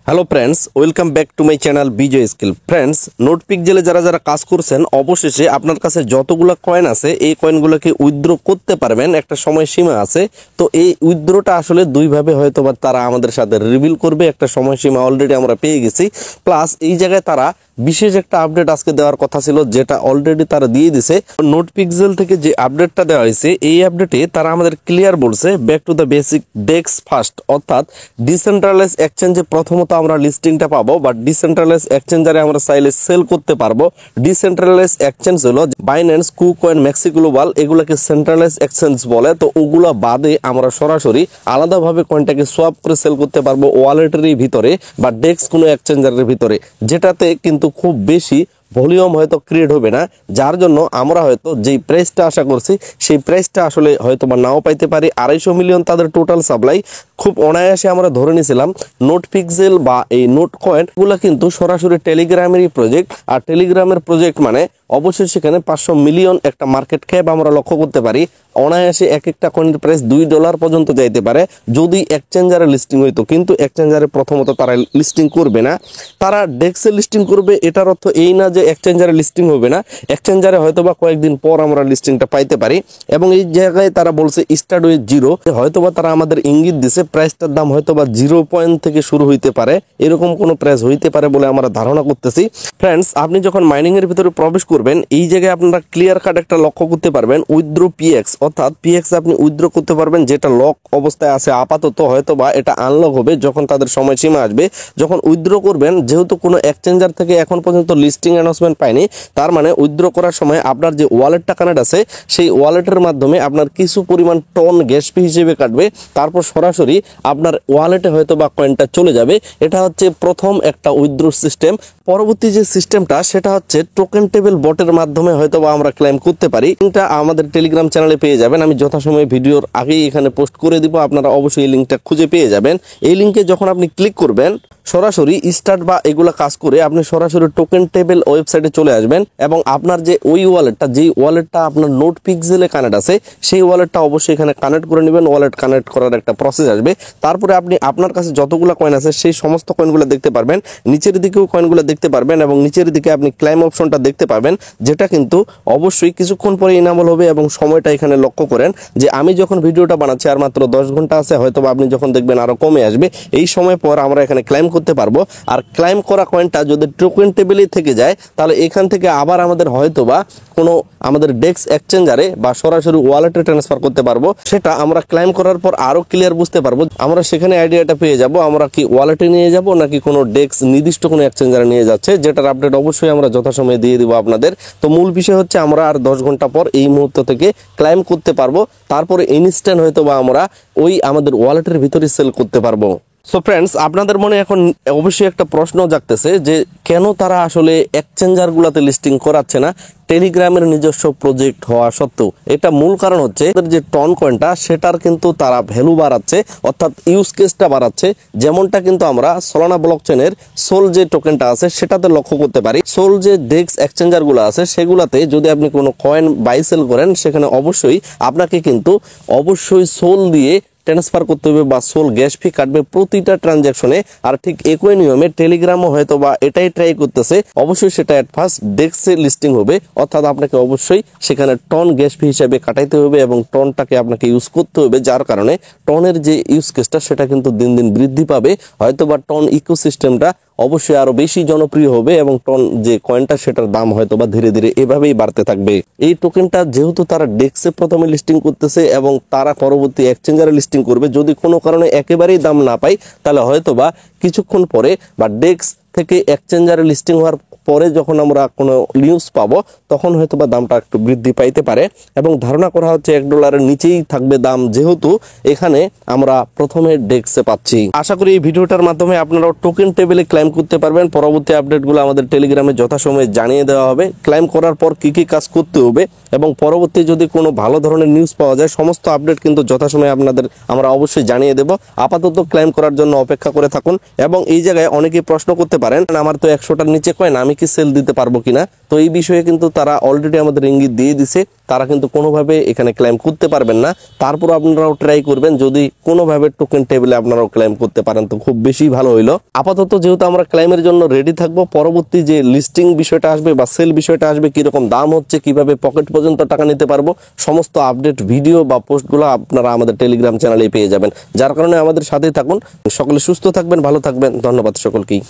Hello friends, welcome back to my channel Vijay skill. Friends, নোটপিক্সেলে যারা যারা কাজ করছেন অবশেষে আপনার কাছে যতগুলো কয়েন আছে এই কয়েনগুলোকে উইথড্র করতে পারবেন। একটা সময় সীমা আছে, তো এই উইথড্রটা আসলে দুইভাবে হয়তো বা তারা আমাদের সাথে রিভিল করবে। একটা সময়সীমা অলরেডি আমরা পেয়ে গেছি, প্লাস এই জায়গায় তারা বিশেষ একটা আপডেট আজকে দেওয়ার কথা ছিল, যেটা অলরেডি তারা দিয়ে দিছে। নোটপিক্সেল থেকে যে আপডেটটা দেওয়া হয়েছে এই আপডেটে তারা আমাদের ক্লিয়ার বলছে back to the basic DEX first, অর্থাৎ ডিসেন্ট্রালাইজ এক্সচেঞ্জে প্রথমত আমরা লিস্টিংটা পাবো, বাট ডিসেন্ট্রালাইজ এক্সচেঞ্জারে আমরা চাইলে সেল করতে পারবো। ডিসেন্ট্রালাইজ এক্সচেঞ্জ হলো বাইন্যান্স, কুকয়েন, মেক্সি গ্লোবাল, এগুলোকে সেন্ট্রালাইজ এক্সচেঞ্জ বলে। তো ওগুলো বাদে আমরা সরাসরি আলাদাভাবে কয়েনটাকে সোয়াপ করে সেল করতে পারবো ওয়ালেটের ভিতরে বা ডেক্স কোনো এক্সচেঞ্জারের ভিতরে, যেটাতে কিন্তু খুব বেশি ভলিউম হয়তো ক্রিয়েট হবে না, যার জন্য আমরা হয়তো যেই প্রাইসটা আশা করছি সেই প্রাইসটা আসলে হয়তো বা নাও পাইতে পারি। 250 মিলিয়ন তাদের টোটাল সাপ্লাই, খুব অনায়াসে আমরা ধরে নিয়েছিলাম। নোটপিক্সেল বা এই নোট কয়েন গুলো কিন্তু সরাসরি টেলিগ্রামেরই প্রজেক্ট, আর টেলিগ্রামের প্রজেক্ট মানে অবশ্যই সেখানে 500 মিলিয়ন একটা মার্কেট ক্যাপ আমরা লক্ষ্য করতে পারি। অনায়াসে এক একটা কয়েনের প্রাইস $2 পর্যন্ত যাইতে পারে যদি এক্সচেঞ্জারে লিস্টিং হইতো, কিন্তু এক্সচেঞ্জারে প্রথমত তারা লিস্টিং করবে না, তারা ডেক্সে লিস্টিং করবে। এটার অর্থ এই না যে এক্সচেঞ্জারে লিস্টিং হবে না, এক্সচেঞ্জারে হয়তো বা কয়েকদিন পর আমরা লিস্টিংটা পাইতে পারি। এবং এই জায়গায় তারা বলছে স্টার্ট উইথ 0, হয়তো বা তারা আমাদের ইঙ্গিত দিছে প্রাইসটার দাম হয়তো বা 0 পয়েন্ট থেকে শুরু হইতে পারে, এরকম কোনো প্রাইস হইতে পারে বলে আমরা ধারণা করতেছি। ফ্রেন্ডস, আপনি যখন মাইনিং এর ভিতরে প্রবেশ করবেন এই জায়গায় আপনারা ক্লিয়ার কাট একটা লক্ষ্য করতে পারবেন উইথড্র পিএক্স, অর্থাৎ পিএক্স আপনি উইথড্র করতে পারবেন, যেটা লক অবস্থায় আছে আপাতত, হয়তো বা এটা আনলক হবে যখন তাদের সময়সীমা আসবে। যখন উইথড্র করবেন, যেহেতু কোনো এক্সচেঞ্জার থেকে এখন পর্যন্ত লিস্টিং অ্যানাউন্সমেন্ট পাইনি, তার মানে উইথড্র করার সময় আপনার যে ওয়ালেটটা কানেক্ট আছে সেই ওয়ালেটের মাধ্যমে আপনার কিছু পরিমাণ টন গ্যাস ফি হিসেবে কাটবে, তারপর সরাসরি আপনার ওয়ালেটে হয়তো বা কয়েনটা চলে যাবে। এটা হচ্ছে প্রথম একটা উইথড্র সিস্টেম। পরবর্তী যে সিস্টেমটা সেটা হচ্ছে টোকেন টেবিল বটের মাধ্যমে হয়তো বা আমরা ক্লেম করতে পারি। এটা আমাদের টেলিগ্রাম চ্যানেলে পেয়ে যাবেন, আমি যথাসময়ে ভিডিওর আগেই এখানে পোস্ট করে দিব, আপনারা অবশ্যই এই লিঙ্কটা খুঁজে পেয়ে যাবেন। এই লিঙ্কে যখন আপনি ক্লিক করবেন সরাসরি স্টার্ট বা এগুলা কাজ করে আপনি সরাসরি টোকেন টেবিল ওয়েবসাইটে চলে আসবেন, এবং আপনার যে ওই ওয়ালেটটা, যেই ওয়ালেটটা আপনার নোটপিক্সেলে কানেক্ট আছে সেই ওয়ালেটটা অবশ্যই এখানে কানেক্ট করে নেবেন। ওয়ালেট কানেক্ট করার একটা প্রসেস আসবে, তারপরে আপনি আপনার কাছে যতগুলো কয়েন আছে সেই সমস্ত কয়েনগুলো দেখতে পারবেন, নিচের দিকেও কয়েনগুলো দেখতে পারবেন, এবং নিচের দিকে আপনি ক্লাইম অপশনটা দেখতে পাবেন, যেটা কিন্তু অবশ্যই কিছুক্ষণ পরে ইনাবল হবে। এবং সময়টা এখানে লক্ষ্য করেন যে আমি যখন ভিডিওটা বানাচ্ছি আর মাত্র 10 ঘন্টা আছে, হয়তো আপনি যখন দেখবেন আরো কমে আসবে। এই সময় পর আমরা এখানে ক্লাইম করতে পারবো। আর ক্লাইম করা কয়েনটা যদি টোকেন টেবিলে থেকে যায় তাহলে এখান থেকে আবার আমাদের হয়তো বা কোনো আমাদের ডেক্স এক্সচেঞ্জারে বা সরাসরি ওয়ালেটে ট্রান্সফার করতে পারবো। সেটা আমরা ক্লাইম করার পর আরো ক্লিয়ার বুঝতে পারবো, আমরা সেখানে আইডিয়াটা পেয়ে যাব আমরা কি ওয়ালেটে নিয়ে যাব নাকি কোনো ডেক্স নির্দিষ্ট কোনো এক্সচেঞ্জারে নিয়ে যাচ্ছে, যেটার আপডেট অবশ্যই আমরা যথাসময়ে দিয়ে দিব আপনাদের। তো মূল বিষয় হচ্ছে আমরা আর 10 ঘন্টা পর এই মুহূর্ত থেকে ক্লাইম করতে পারবো, তারপরে ইনস্ট্যান্ট হয়তো বা আমরা ওই আমাদের ওয়ালেটের ভিতরে সেল করতে পারবো। সো ফ্রেন্ডস, আপনাদের মনে এখন অবশ্যই একটা প্রশ্ন জাগতেছে যে কেন তারা আসলে এক্সচেঞ্জার গুলাতে লিস্টিং করাচ্ছে না টেলিগ্রামের নিজস্ব প্রজেক্ট হওয়া সত্ত্বেও। এটা মূল কারণ হচ্ছে যে টন কয়েনটা সেটার কিন্তু তারা ভ্যালু বাড়াচ্ছে, অর্থাৎ ইউজ কেসটা বাড়াচ্ছে। যেমনটা কিন্তু আমরা সোলানা ব্লকচেনের সোল যে টোকেনটা আছে সেটাতে লক্ষ্য করতে পারি। সোল যে ডেক্স এক্সচেঞ্জার গুলো আছে সেগুলাতে যদি আপনি কোনো কয়েন বাই সেল করেন সেখানে অবশ্যই আপনাকে কিন্তু অবশ্যই সোল দিয়ে ট্রান্সফার করতে হবে বা সোল গ্যাস ফি কাটবে প্রতিটা ট্রানজাকশনে। আর ঠিক একই নিয়মে টেলিগ্রামও হয়তো বা এটাই ট্রাই করতেছে, অবশ্যই সেটা এট ফার্স্ট ডেক্সে লিস্টিং হবে, অর্থাৎ আপনাকে অবশ্যই সেখানে টন গ্যাস ফি হিসেবে কাটাইতে হবে এবং টনটাকে আপনাকে ইউজ করতে হবে, যার কারণে টনের যে ইউজ কেসটা সেটা কিন্তু দিন দিন বৃদ্ধি পাবে। হয়তো বা টন ইকোসিস্টেমটা অবশ্যই আরো বেশি জনপ্রিয় হবে এবং টন যে কয়েনটা সেটার দাম হয়তো বা ধীরে ধীরে এভাবেই বাড়তে থাকবে। এই টোকেনটা যেহেতু তারা ডেক্সে প্রথমে লিস্টিং করতেছে এবং তারা পরবর্তী এক্সচেঞ্জারে লিস্টিং করবে, যদি কোনো কারণে একেবারেই দাম না পায় তাহলে হয়তো বা কিছুক্ষণ পরে বা ডেক্স থেকে এক্সচেঞ্জারে লিস্টিং হওয়ার পরে যখন আমরা কোনো নিউজ পাবো তখন হয়তো বা দামটা একটু বৃদ্ধি পাইতে পারে। এবং ধারণা করা হচ্ছে $1 নিচেই থাকবে দাম, যেহেতু এখানে আমরা প্রথমে ডেক্সে পাচ্ছি। আশা করি এই ভিডিওটার মাধ্যমে আপনারাও টোকেন টেবিলে ক্লাইম করতে পারবেন। পরবর্তী আপডেটগুলো আমাদের টেলিগ্রামে যথাসময়ে জানিয়ে দেওয়া হবে, ক্লাইম করার পর কি কি কাজ করতে হবে এবং পরবর্তী যদি কোনো ভালো ধরনের নিউজ পাওয়া যায় সমস্ত আপডেট কিন্তু যথাসময়ে আপনাদের আমরা অবশ্যই জানিয়ে দেব। আপাতত ক্লাইম করার জন্য অপেক্ষা করে থাকুন। এবং এই জায়গায় অনেকেই প্রশ্ন করতে পারেন আমার তো 100টার নিচে কয়েন, আমি কি সেল দিতে পারবো কিনা। তো এই বিষয়ে কিন্তু তারা অলরেডি আমাদের ইঙ্গিত দিয়ে দিছে, তারা কিন্তু কোনোভাবে এখানে ক্লেম করতে পারবেন না। তারপর আপনারাও ট্রাই করবেন, যদি কোনোভাবে টোকেন টেবিলে আপনারাও ক্লেম করতে পারেন তো খুব বেশি ভালো হইলো। আপাতত যেহেতু আমরা ক্লেমের জন্য রেডি থাকবো, পরবর্তী যে লিস্টিং বিষয়টা আসবে বা সেল বিষয়টা আসবে, কিরকম দাম হচ্ছে, কিভাবে পকেট পর্যন্ত টাকা নিতে পারবো, সমস্ত আপডেট ভিডিও বা পোস্টগুলো আপনারা আমাদের টেলিগ্রাম চ্যানেলে পেয়ে যাবেন। যার কারণে আমাদের সাথেই থাকুন। সকলে সুস্থ থাকবেন, ভালো থাকবেন। ধন্যবাদ সকলকেই।